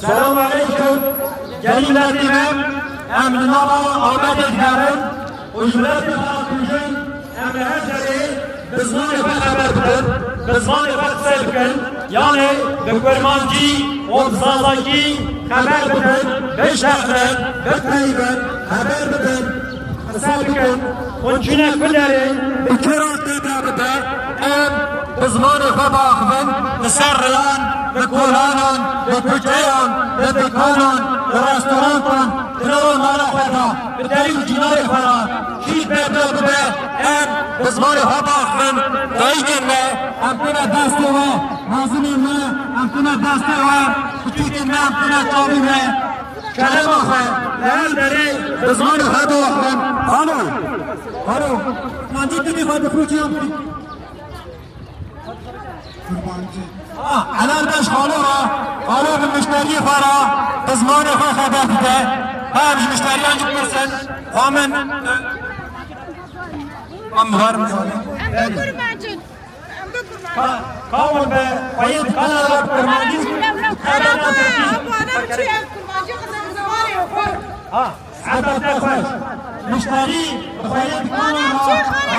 Selam aleyküm. Gelin milletime emrine Ahmet Ekber'in uculeti halkımızın emri her şeyi bizman efek haber bilir. Bizman efek sevkin. Yani bekvermancı, obzazaki haber bilir. Beş şehrin, bekmeyin haber bilir. Sevkin. Onçine külleri bikirat dedabide em bizman efek bakımın ısarlayan بكولانا بكوجيان بكولانا برستورانتان تلون مالا خدا بدريم جناري خدا شيء بيبدأ بده ام بزماني خباخ من دايجن ما امتنا دستي و نازمين ما امتنا دستي و كتوتين ما امتنا جابي ما كلام اخوة لهل دري بزماني خباخ من هلو نانجي تني خواهد بخروجيان على باش قالوا بالمشتري فرا تزمان خو خبر بده ها مش مشتريان جبت مثلا ومن امهر kurmancın. قاول بقيد قال برمانجي Bu adam çiğ kurmancı kızım zamanı yok. ها عبد مشتري بقيد قال